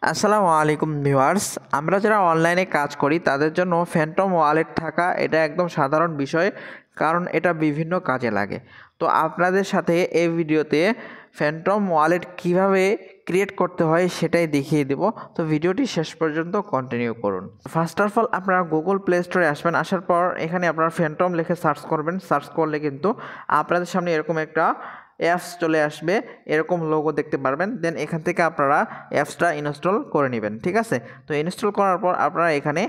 আসসালামু আলাইকুম ভিউয়ার্স, আমরা যারা অনলাইনে কাজ করি তাদের জন্য ফ্যান্টম ওয়ালেট থাকা এটা একদম সাধারণ বিষয়, কারণ এটা বিভিন্ন কাজে লাগে। তো আপনাদের সাথে এই ভিডিওতে ফ্যান্টম ওয়ালেট কিভাবে ক্রিয়েট করতে হয় সেটাই দেখিয়ে দেব। তো ভিডিওটি শেষ পর্যন্ত কন্টিনিউ করুন। ফার্স্ট অফ অল আপনারা গুগল প্লে স্টোরে আসবেন, আসার পর এখানে আপনারা ফ্যান্টম লিখে সার্চ করবেন। সার্চ করলে কিন্তু আপনাদের সামনে এরকম একটা অ্যাপস চলে আসবে, এরকম লোগো দেখতে পারবেন। দেন এখান থেকে আপনারা অ্যাপসটা ইনস্টল করে নেবেন, ঠিক আছে। তো ইনস্টল করার পর আপনারা এখানে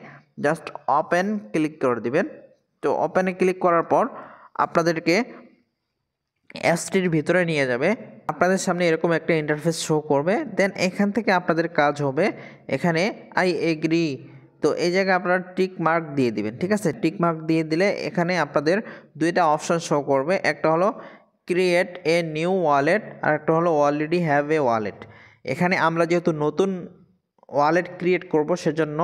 জাস্ট ওপেন ক্লিক করে দিবেন। তো ওপেনে ক্লিক করার পর আপনাদেরকে অ্যাপসটির ভিতরে নিয়ে যাবে। আপনাদের সামনে এরকম একটা ইন্টারফেস শো করবে। দেন এখান থেকে আপনাদের কাজ হবে এখানে আই এগ্রি। তো এই জায়গায় আপনারা টিক মার্ক দিয়ে দিবেন, ঠিক আছে। টিক মার্ক দিয়ে দিলে এখানে আপনাদের দুইটা অপশন শো করবে, একটা হলো ক্রিয়েট এ নিউ ওয়ালেট আর একটা হলো অলরেডি হ্যাভ এ ওয়ালেট। এখানে আমরা যেহেতু নতুন ওয়ালেট ক্রিয়েট করব সেজন্য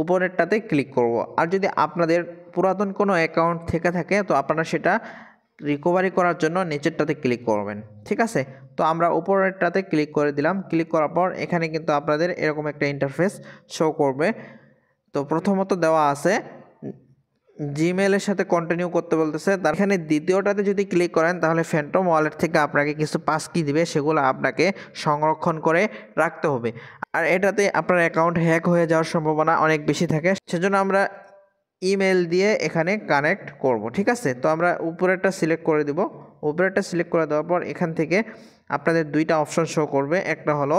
উপরেরটাতে ক্লিক করব। আর যদি আপনাদের পুরাতন কোনো অ্যাকাউন্ট থেকে থাকে তো আপনারা সেটা রিকভারি করার জন্য নিচেরটাতে ক্লিক করবেন, ঠিক আছে। তো আমরা উপরেরটাতে ক্লিক করে দিলাম। ক্লিক করার পর এখানে কিন্তু আপনাদের এরকম একটা ইন্টারফেস শো করবে। তো প্রথমত দেওয়া আছে জিমেলের সাথে কন্টিনিউ করতে বলতেছে। তার এখানে দ্বিতীয়টাতে যদি ক্লিক করেন তাহলে ফ্যান্টম ওয়ালেট থেকে আপনাকে কিছু পাস কি দিবে, সেগুলো আপনাকে সংরক্ষণ করে রাখতে হবে। আর এটাতে আপনার অ্যাকাউন্ট হ্যাক হয়ে যাওয়ার সম্ভাবনা অনেক বেশি থাকে, সেজন্য আমরা ইমেল দিয়ে এখানে কানেক্ট করব, ঠিক আছে। তো আমরা উপরেরটা সিলেক্ট করে দিব। উপরেরটা সিলেক্ট করে দেওয়ার পর এখান থেকে আপনাদের দুইটা অপশন শো করবে, একটা হলো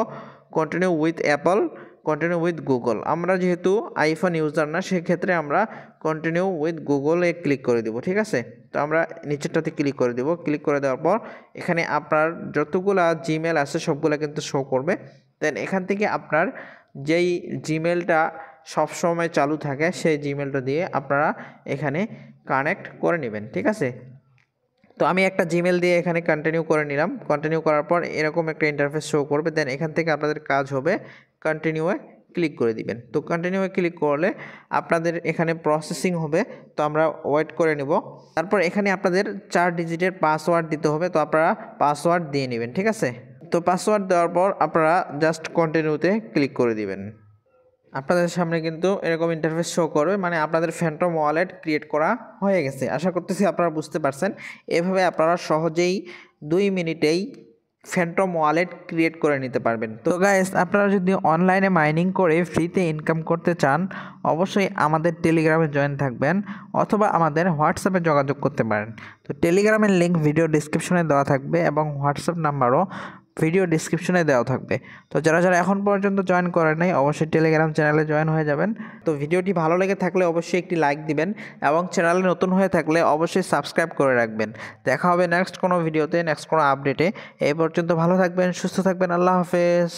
continue with Apple, continue with Google. আমরা যেহেতু আইফোন ইউজার না, সেক্ষেত্রে আমরা কন্টিনিউ উইথ গুগলে ক্লিক করে দিব, ঠিক আছে। তো আমরা নিচেরটাতে ক্লিক করে দিব। ক্লিক করে দেওয়ার পর এখানে আপনার যতগুলা জিমেল আছে সবগুলা কিন্তু শো করবে। দেন এখান থেকে আপনার যেই জিমেলটা সবসময় চালু থাকে সেই জিমেলটা দিয়ে আপনারা এখানে কানেক্ট করে নেবেন, ঠিক আছে। তো আমি একটা জিমেল দিয়ে এখানে কন্টিনিউ করে নিলাম। কন্টিনিউ করার পর এরকম একটা ইন্টারফেস শো করবে। দেন এখান থেকে আপনাদের কাজ হবে কন্টিনিউয়ে ক্লিক করে দিবেন। তো কন্টিনিউয়ে ক্লিক করলে আপনাদের এখানে প্রসেসিং হবে, তো আমরা ওয়েট করে নেব। তারপর এখানে আপনাদের 4 ডিজিটের পাসওয়ার্ড দিতে হবে, তো আপনারা পাসওয়ার্ড দিয়ে নেবেন, ঠিক আছে। তো পাসওয়ার্ড দেওয়ার পর আপনারা জাস্ট কন্টিনিউতে ক্লিক করে দিবেন। আপনাদের সামনে কিন্তু এরকম ইন্টারফেস শো করবে, মানে আপনাদের ফ্যান্টম ওয়ালেট ক্রিয়েট করা হয়ে গেছে। আশা করতেছি আপনারা বুঝতে পারছেন। এভাবে আপনারা সহজেই 2 মিনিটেই ফ্যান্টম ওয়ালেট ক্রিয়েট করে নিতে পারবেন। তো গাইস, আপনারা যদি অনলাইনে মাইনিং করে ফ্রিতে ইনকাম করতে চান অবশ্যই আমাদের টেলিগ্রামে জয়েন থাকবেন, অথবা আমাদের হোয়াটসঅ্যাপে যোগাযোগ করতে পারেন। তো টেলিগ্রামের লিঙ্ক ভিডিও ডিসক্রিপশনে দেওয়া থাকবে এবং হোয়াটসঅ্যাপ নাম্বারও ভিডিও ডিসক্রিপশনে দেওয়া থাকবে। তো যারা যারা এখন পর্যন্ত জয়েন করেন নাই অবশ্যই টেলিগ্রাম চ্যানেলে জয়েন হয়ে যাবেন। তো ভিডিওটি ভালো লেগে থাকলে অবশ্যই একটি লাইক দিবেন এবং চ্যানেলে নতুন হয়ে থাকলে অবশ্যই সাবস্ক্রাইব করে রাখবেন। দেখা হবে নেক্সট কোনো ভিডিওতে, নেক্সট কোনো আপডেটে। এই পর্যন্ত ভালো থাকবেন, সুস্থ থাকবেন। আল্লাহ হাফেজ।